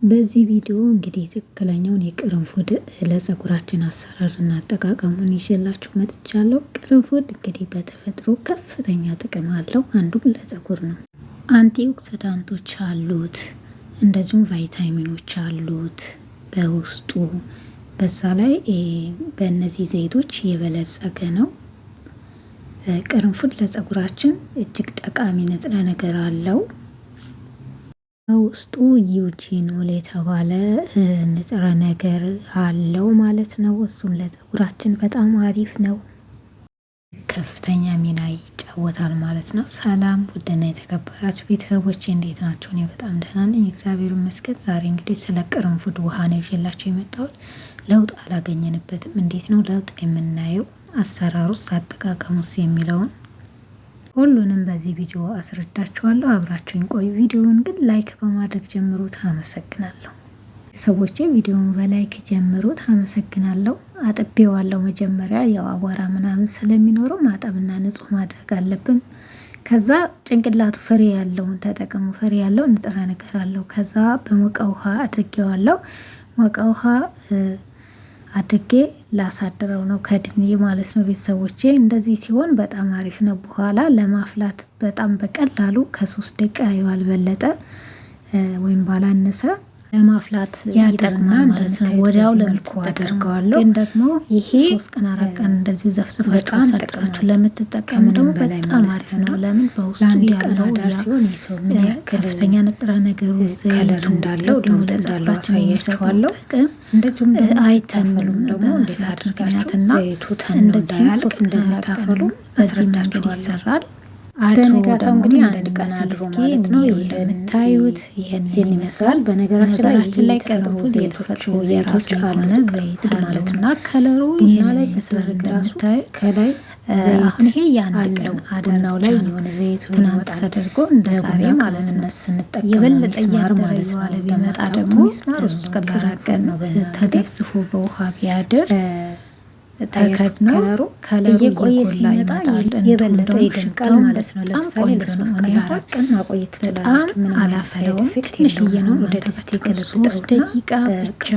በዚህ ቪዲዮ እንግዲህ ትክክለኛውን የቅርንፉድ ለፀጉራችን አሰራርና አጠቃቀሙን ይዤላችሁ መጥቻለሁ። ቅርንፉድ እንግዲህ በተፈጥሮ ከፍተኛ ጥቅም አለው። አንዱም ለፀጉር ነው። አንቲ ኦክሲዳንቶች አሉት፣ እንደዚሁም ቫይታሚኖች አሉት በውስጡ። በዛ ላይ በእነዚህ ዘይቶች የበለጸገ ነው። ቅርንፉድ ለፀጉራችን እጅግ ጠቃሚ ንጥረ ነገር አለው። በውስጡ ዩጂኖል የተባለ ንጥረ ነገር አለው ማለት ነው። እሱም ለፀጉራችን በጣም አሪፍ ነው፣ ከፍተኛ ሚና ይጫወታል ማለት ነው። ሰላም ውድና የተከበራችሁ ቤተሰቦቼ እንዴት ናቸው? እኔ በጣም ደህና ነኝ፣ እግዚአብሔር ይመስገን። ዛሬ እንግዲህ ስለ ቅርንፉድ ውሃ ነው ይዤላችሁ የመጣሁት። ለውጥ አላገኘንበትም። እንዴት ነው ለውጥ የምናየው? አሰራሩስ፣ አጠቃቀሙስ የሚለውን ሁሉንም በዚህ ቪዲዮ አስረዳችኋለሁ። አብራችሁኝ ቆዩ። ቪዲዮውን ግን ላይክ በማድረግ ጀምሩት። አመሰግናለሁ። ሰዎቼ ቪዲዮውን በላይክ ጀምሩት። አመሰግናለሁ። አጥቤዋለሁ። መጀመሪያ ያው አቧራ ምናምን ስለሚኖረው ማጠብና ንጹህ ማድረግ አለብን። ከዛ ጭንቅላቱ ፍሬ ያለውን ተጠቀሙ። ፍሬ ያለው ንጥረ ነገር አለው። ከዛ በሞቀ ውሃ አድርጌዋለሁ። ሞቀ ውሃ አድርጌ ላሳድረው ነው ከድኔ ማለት ነው። ቤተሰቦቼ እንደዚህ ሲሆን በጣም አሪፍ ነው። በኋላ ለማፍላት በጣም በቀላሉ ከ3 ደቂቃ ያልበለጠ ወይም ባላነሰ ለማፍላት ይጠቅማል ማለት ነው። ወዲያው ለልኩ አደርገዋለሁ። ግን ደግሞ ይሄ 3 ቀን 4 ቀን እንደዚሁ ዘፍዝፋችሁ አሳድራችሁ ለምትጠቀሙ ደግሞ በጣም አሪፍ ነው። ለምን በውስጡ ያለው ሲሆን ይሰው ምን ከፍተኛ ንጥረ ነገሩ ከለር እንዳለው ለውጥ እንዳለው አሳያችኋለሁ። እንደዚሁም አይተፈሉም ደግሞ እንዴት አድርጋችሁና ዘይቱ ተን እንዳያል እንደምታፈሉ በዚህ መንገድ ይሰራል። በነጋታው እንግዲህ አንድ ቀን አድሮ ማለት ነው። እንደምታዩት ይሄን ይመስላል። በነገራችን ላይ ቅርንፉድ የተፈጥሮ የራሱ የሆነ ዘይት ማለት ነው። ከለሩ ቡና ላይ ሲደረግ ራሱ ከላይ ዘይት ይሄ ያንድ ቀን ቡናው ላይ የሆነ ዘይቱ ትናንት ተደርጎ እንደዛሬ ማለት ነው ስንጠቀም የበለጠ ያር ማለት ነው። ቢመጣ ደግሞ ከ3 ቀን 4 ቀን ነው ተደፍስፎ በውሃ ቢያድር ተከድነው ከለሩ እየቆየ ሲመጣ የበለጠ ይደምቃል ማለት ነው። ለምሳሌ ለሶስት ቀን ማቆየት ትችላላችሁ። ምን አላሰለውም፣ ትንሽዬ ነው። ወደ ድስት ገለብጠው 3 ደቂቃ ብቻ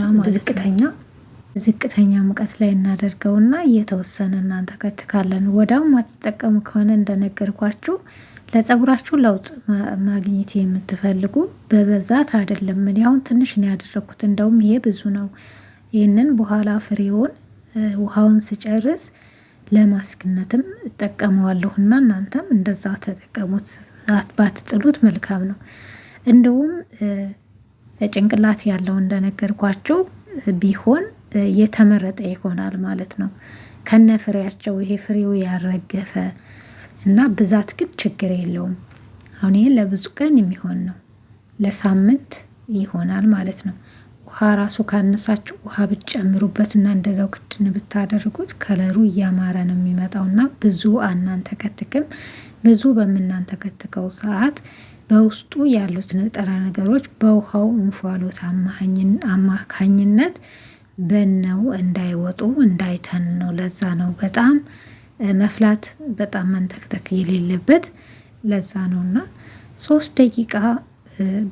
ዝቅተኛ ሙቀት ላይ እናደርገውና እየተወሰነ እናንተ ከትካለን። ወዳው ማትጠቀሙ ከሆነ እንደነገርኳችሁ ለፀጉራችሁ ለውጥ ማግኘት የምትፈልጉ በበዛት አይደለም። ምን ያሁን ትንሽ ነው ያደረኩት፣ እንደውም ይሄ ብዙ ነው። ይህንን በኋላ ፍሬውን ውሃውን ስጨርስ ለማስክነትም እጠቀመዋለሁና እናንተም እንደዛ ተጠቀሙት። ባትጥሉት መልካም ነው። እንደውም ጭንቅላት ያለው እንደነገርኳችሁ ቢሆን የተመረጠ ይሆናል ማለት ነው። ከነ ፍሬያቸው ይሄ ፍሬው ያረገፈ እና ብዛት ግን ችግር የለውም። አሁን ይሄ ለብዙ ቀን የሚሆን ነው፣ ለሳምንት ይሆናል ማለት ነው። ውሃ ራሱ ካነሳችሁ ውሃ ብትጨምሩበት እና እንደዛው ክድን ብታደርጉት ከለሩ እያማረ ነው የሚመጣውና ብዙ አናንተከትክም። ብዙ በምናንተከትከው ሰዓት በውስጡ ያሉት ንጥረ ነገሮች በውሃው እንፋሎት አማካኝነት በነው እንዳይወጡ እንዳይተን ነው። ለዛ ነው በጣም መፍላት በጣም መንተክተክ የሌለበት ለዛ ነውና 3 ደቂቃ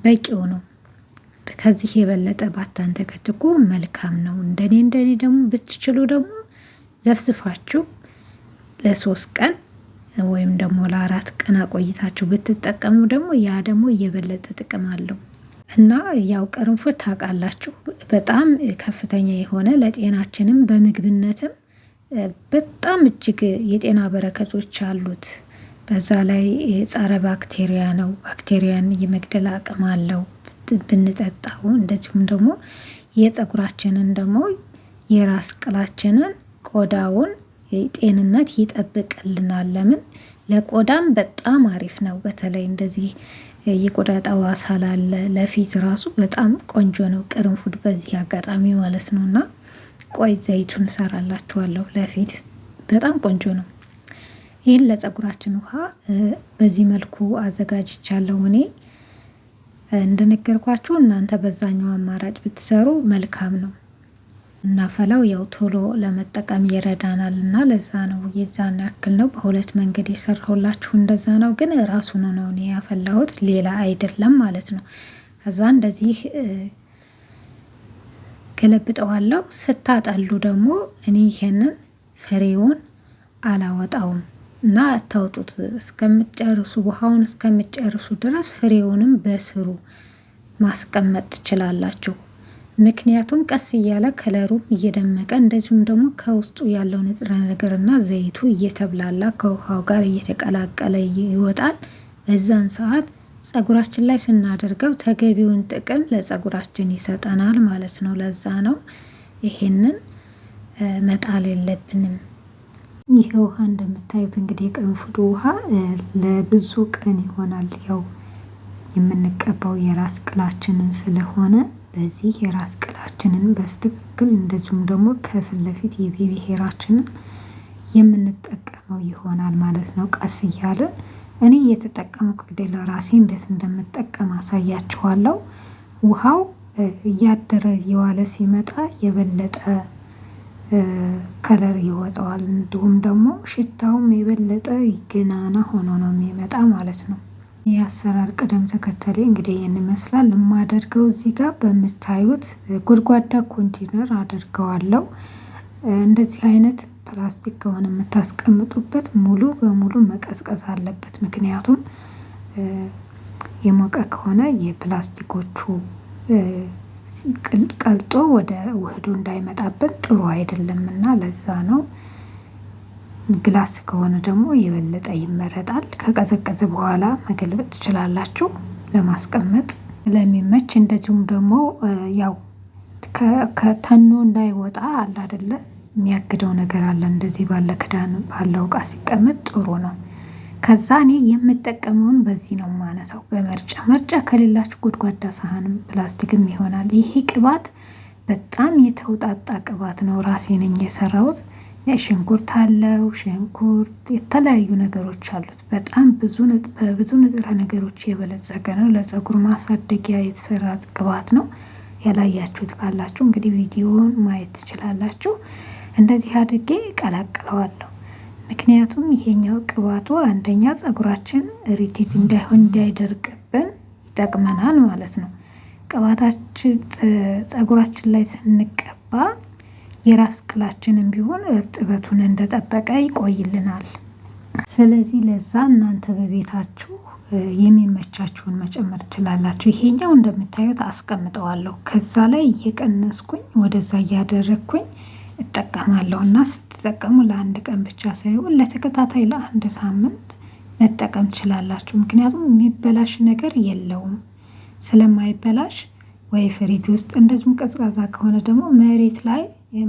በቂው ነው። ከዚህ የበለጠ ባታንተከትኩ መልካም ነው። እንደኔ ደግሞ ብትችሉ ደግሞ ዘፍዝፋችሁ ለ3 ቀን ወይም ደግሞ ለ4 ቀን አቆይታችሁ ብትጠቀሙ ደግሞ ያ ደግሞ የበለጠ ጥቅም አለው እና ያው ቅርንፉድ ታውቃላችሁ በጣም ከፍተኛ የሆነ ለጤናችንም በምግብነትም በጣም እጅግ የጤና በረከቶች አሉት። በዛ ላይ ጸረ ባክቴሪያ ነው። ባክቴሪያን የመግደል አቅም አለው ብንጠጣው። እንደዚሁም ደግሞ የፀጉራችንን ደግሞ የራስ ቅላችንን ቆዳውን ጤንነት ይጠብቅልናል። ለምን ለቆዳም በጣም አሪፍ ነው። በተለይ እንደዚህ የቆዳ ጠባሳ ላለ ለፊት ራሱ በጣም ቆንጆ ነው ቅርንፉድ በዚህ አጋጣሚ ማለት ነው። እና ቆይ ዘይቱን እሰራላችኋለሁ። ለፊት በጣም ቆንጆ ነው። ይህን ለፀጉራችን ውሃ በዚህ መልኩ አዘጋጅቻለሁ እኔ። እንደነገርኳችሁ እናንተ በዛኛው አማራጭ ብትሰሩ መልካም ነው። እናፈላው ያው ቶሎ ለመጠቀም ይረዳናል እና ለዛ ነው የዛን ያክል ነው። በሁለት መንገድ የሰራሁላችሁ እንደዛ ነው። ግን ራሱ ነው እኔ ያፈላሁት ሌላ አይደለም ማለት ነው። ከዛ እንደዚህ ገለብጠዋለሁ። ስታጠሉ ደግሞ እኔ ይሄንን ፍሬውን አላወጣውም እና አታውጡት እስከምትጨርሱ፣ ውሃውን እስከምትጨርሱ ድረስ ፍሬውንም በስሩ ማስቀመጥ ትችላላችሁ። ምክንያቱም ቀስ እያለ ከለሩም እየደመቀ እንደዚሁም ደግሞ ከውስጡ ያለው ንጥረ ነገርና ዘይቱ እየተብላላ ከውሃው ጋር እየተቀላቀለ ይወጣል። በዛን ሰዓት ጸጉራችን ላይ ስናደርገው ተገቢውን ጥቅም ለጸጉራችን ይሰጠናል ማለት ነው። ለዛ ነው ይሄንን መጣል የለብንም። ይህ ውሃ እንደምታዩት እንግዲህ የቅርንፉድ ውሃ ለብዙ ቀን ይሆናል። ያው የምንቀባው የራስ ቅላችንን ስለሆነ በዚህ የራስ ቅላችንን በስትክክል እንደዚሁም ደግሞ ከፊት ለፊት የቤቢ ሄራችንን የምንጠቀመው ይሆናል ማለት ነው። ቀስ እያለን እኔ እየተጠቀምኩ እንግዲህ ለራሴ እንዴት እንደምጠቀም አሳያችኋለሁ። ውሃው እያደረ የዋለ ሲመጣ የበለጠ ከለር ይወጣዋል። እንዲሁም ደግሞ ሽታውም የበለጠ ይገናና ሆኖ ነው የሚመጣ ማለት ነው። የአሰራር ቅደም ተከተሌ እንግዲህ ይህን ይመስላል። የማደርገው እዚህ ጋር በምታዩት ጎድጓዳ ኮንቴነር አደርገዋለሁ። እንደዚህ አይነት ፕላስቲክ ከሆነ የምታስቀምጡበት ሙሉ በሙሉ መቀዝቀዝ አለበት። ምክንያቱም የሞቀ ከሆነ የፕላስቲኮቹ ቀልጦ ወደ ውህዱ እንዳይመጣብን ጥሩ አይደለም እና ለዛ ነው። ግላስ ከሆነ ደግሞ የበለጠ ይመረጣል። ከቀዘቀዘ በኋላ መገልበጥ ትችላላችሁ ለማስቀመጥ ለሚመች። እንደዚሁም ደግሞ ያው ከተኖ እንዳይወጣ አለ አይደለ የሚያግደው ነገር አለ። እንደዚህ ባለ ክዳን ባለው እቃ ሲቀመጥ ጥሩ ነው። ከዛ እኔ የምጠቀመውን በዚህ ነው የማነሳው፣ በመርጫ። መርጫ ከሌላችሁ ጎድጓዳ ሳህንም ፕላስቲክም ይሆናል። ይሄ ቅባት በጣም የተውጣጣ ቅባት ነው። ራሴ ነኝ የሰራሁት። ሽንኩርት አለው፣ ሽንኩርት የተለያዩ ነገሮች አሉት። በጣም በብዙ ንጥረ ነገሮች የበለጸገ ነው። ለፀጉር ማሳደጊያ የተሰራ ቅባት ነው። ያላያችሁት ካላችሁ እንግዲህ ቪዲዮውን ማየት ትችላላችሁ። እንደዚህ አድርጌ ቀላቅለዋለሁ። ምክንያቱም ይሄኛው ቅባቱ አንደኛ ፀጉራችን ሪቲት እንዳይሆን እንዳይደርቅብን ይጠቅመናል ማለት ነው። ቅባታችን ፀጉራችን ላይ ስንቀባ የራስ ቅላችንም ቢሆን እርጥበቱን እንደጠበቀ ይቆይልናል። ስለዚህ ለዛ እናንተ በቤታችሁ የሚመቻችሁን መጨመር ትችላላችሁ። ይሄኛው እንደምታዩት አስቀምጠዋለሁ። ከዛ ላይ እየቀነስኩኝ ወደዛ እያደረግኩኝ እጠቀማለሁ እና ስትጠቀሙ ለአንድ ቀን ብቻ ሳይሆን ለተከታታይ ለአንድ ሳምንት መጠቀም ትችላላችሁ። ምክንያቱም የሚበላሽ ነገር የለውም። ስለማይበላሽ ወይ ፍሪጅ ውስጥ እንደዚሁም ቀዝቃዛ ከሆነ ደግሞ መሬት ላይ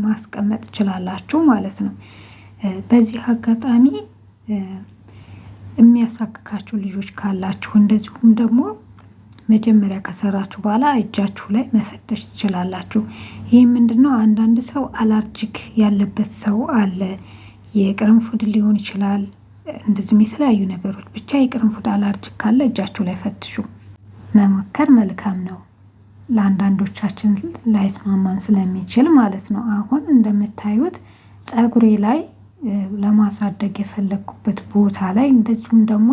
ማስቀመጥ ትችላላችሁ ማለት ነው። በዚህ አጋጣሚ የሚያሳክካችሁ ልጆች ካላችሁ እንደዚሁም ደግሞ መጀመሪያ ከሰራችሁ በኋላ እጃችሁ ላይ መፈተሽ ትችላላችሁ። ይህ ምንድነው? አንዳንድ ሰው አላርጂክ ያለበት ሰው አለ። የቅርንፉድ ሊሆን ይችላል፣ እንደዚሁም የተለያዩ ነገሮች ብቻ የቅርንፉድ አላርጂክ ካለ እጃችሁ ላይ ፈትሹ። መሞከር መልካም ነው። ለአንዳንዶቻችን ላይስማማን ስለሚችል ማለት ነው። አሁን እንደምታዩት ፀጉሬ ላይ ለማሳደግ የፈለግኩበት ቦታ ላይ እንደዚሁም ደግሞ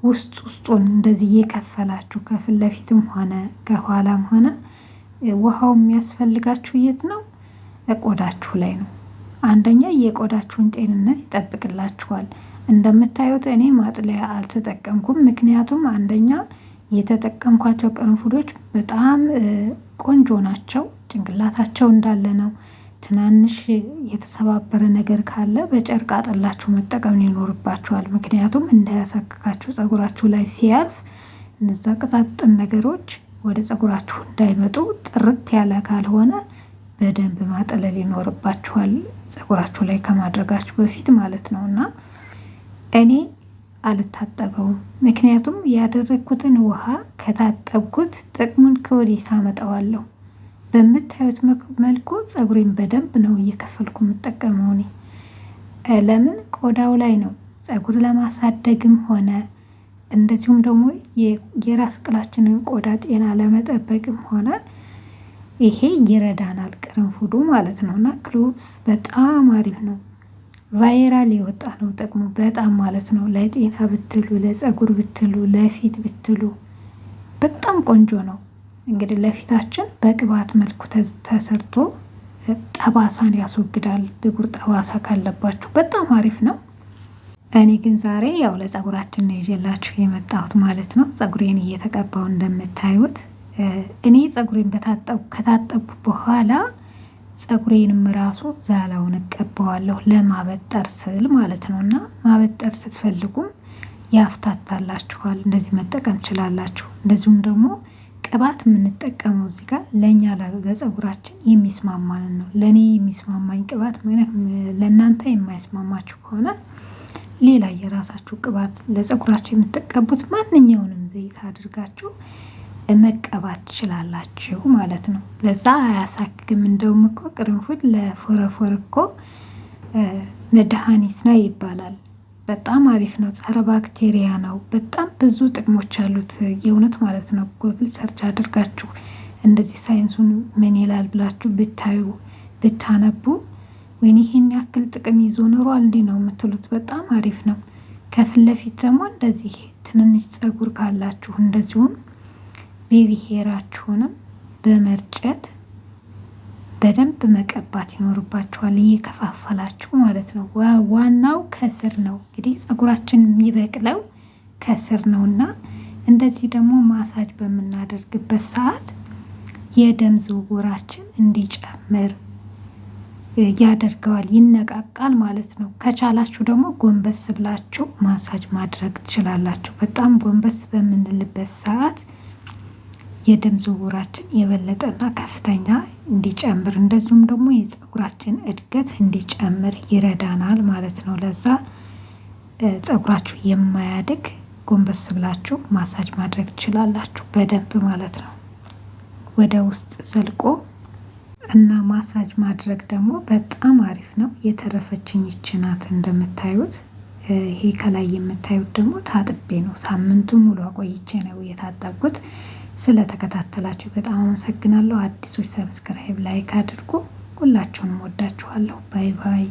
ውስጡን እንደዚህ እየከፈላችሁ ከፊት ለፊትም ሆነ ከኋላም ሆነ ውሃው የሚያስፈልጋችሁ የት ነው? ቆዳችሁ ላይ ነው። አንደኛ የቆዳችሁን ጤንነት ይጠብቅላችኋል። እንደምታዩት እኔ ማጥለያ አልተጠቀምኩም። ምክንያቱም አንደኛ የተጠቀምኳቸው ቅርንፉዶች በጣም ቆንጆ ናቸው። ጭንቅላታቸው እንዳለ ነው። ትናንሽ የተሰባበረ ነገር ካለ በጨርቅ አጥላችሁ መጠቀም ይኖርባችኋል። ምክንያቱም እንዳያሳክካችሁ ፀጉራችሁ ላይ ሲያልፍ እነዛ ቅጣጥን ነገሮች ወደ ፀጉራችሁ እንዳይመጡ ጥርት ያለ ካልሆነ በደንብ ማጠለል ይኖርባችኋል፣ ፀጉራችሁ ላይ ከማድረጋችሁ በፊት ማለት ነው። እና እኔ አልታጠበውም። ምክንያቱም ያደረግኩትን ውሃ ከታጠብኩት ጥቅሙን ከወዴት አመጣዋለሁ? በምታዩት መልኩ ፀጉሬን በደንብ ነው እየከፈልኩ የምጠቀመው እኔ። ለምን? ቆዳው ላይ ነው። ፀጉር ለማሳደግም ሆነ እንደዚሁም ደግሞ የራስ ቅላችንን ቆዳ ጤና ለመጠበቅም ሆነ ይሄ ይረዳናል፣ ቅርንፉዱ ማለት ነው። እና ክሎቭስ በጣም አሪፍ ነው። ቫይራል የወጣ ነው ጥቅሙ በጣም ማለት ነው። ለጤና ብትሉ፣ ለፀጉር ብትሉ፣ ለፊት ብትሉ በጣም ቆንጆ ነው። እንግዲህ ለፊታችን በቅባት መልኩ ተሰርቶ ጠባሳን ያስወግዳል። ብጉር ጠባሳ ካለባችሁ በጣም አሪፍ ነው። እኔ ግን ዛሬ ያው ለፀጉራችን ነው ይዤላችሁ የመጣሁት ማለት ነው። ፀጉሬን እየተቀባው እንደምታዩት እኔ ፀጉሬን ከታጠብኩ በኋላ ፀጉሬንም ራሱ ዛላውን እቀባዋለሁ ለማበጠር ስል ማለት ነው። እና ማበጠር ስትፈልጉም ያፍታታላችኋል። እንደዚህ መጠቀም ትችላላችሁ። እንደዚሁም ደግሞ ቅባት የምንጠቀመው እዚህ ጋር ለእኛ ለፀጉራችን የሚስማማንን ነው። ለእኔ የሚስማማኝ ቅባት ለእናንተ የማይስማማችሁ ከሆነ ሌላ የራሳችሁ ቅባት ለፀጉራችሁ የምትቀቡት ማንኛውንም ዘይት አድርጋችሁ መቀባት ትችላላችሁ ማለት ነው። ለዛ አያሳክግም። እንደውም እኮ ቅርንፉድ ለፎረፎር እኮ መድኃኒት ነው ይባላል። በጣም አሪፍ ነው። ጸረ ባክቴሪያ ነው። በጣም ብዙ ጥቅሞች አሉት የእውነት ማለት ነው። ጎግል ሰርች አድርጋችሁ እንደዚህ ሳይንሱን ምን ይላል ብላችሁ ብታዩ ብታነቡ ወይኔ ይሄን ያክል ጥቅም ይዞ ኖሯል እንዲህ ነው የምትሉት። በጣም አሪፍ ነው። ከፊት ለፊት ደግሞ እንደዚህ ትንንሽ ፀጉር ካላችሁ እንደዚሁም ቤቢ ሄራችሁንም በመርጨት በደንብ መቀባት ይኖርባችኋል። እየከፋፈላችሁ ማለት ነው። ዋናው ከስር ነው እንግዲህ ፀጉራችን የሚበቅለው ከስር ነውና እንደዚህ ደግሞ ማሳጅ በምናደርግበት ሰዓት የደም ዝውውራችን እንዲጨምር ያደርገዋል፣ ይነቃቃል ማለት ነው። ከቻላችሁ ደግሞ ጎንበስ ብላችሁ ማሳጅ ማድረግ ትችላላችሁ። በጣም ጎንበስ በምንልበት ሰዓት የደም ዝውውራችን የበለጠና ከፍተኛ እንዲጨምር እንደዚሁም ደግሞ የፀጉራችን እድገት እንዲጨምር ይረዳናል ማለት ነው። ለዛ ፀጉራችሁ የማያድግ ጎንበስ ብላችሁ ማሳጅ ማድረግ ትችላላችሁ በደንብ ማለት ነው። ወደ ውስጥ ዘልቆ እና ማሳጅ ማድረግ ደግሞ በጣም አሪፍ ነው። የተረፈችኝ ይቺ ናት እንደምታዩት። ይሄ ከላይ የምታዩት ደግሞ ታጥቤ ነው። ሳምንቱን ሙሉ አቆይቼ ነው የታጠብኩት። ስለተከታተላችሁ በጣም አመሰግናለሁ። አዲሶች ሰብስክራይብ፣ ላይክ አድርጉ። ሁላችሁንም ወዳችኋለሁ። ባይ ባይ።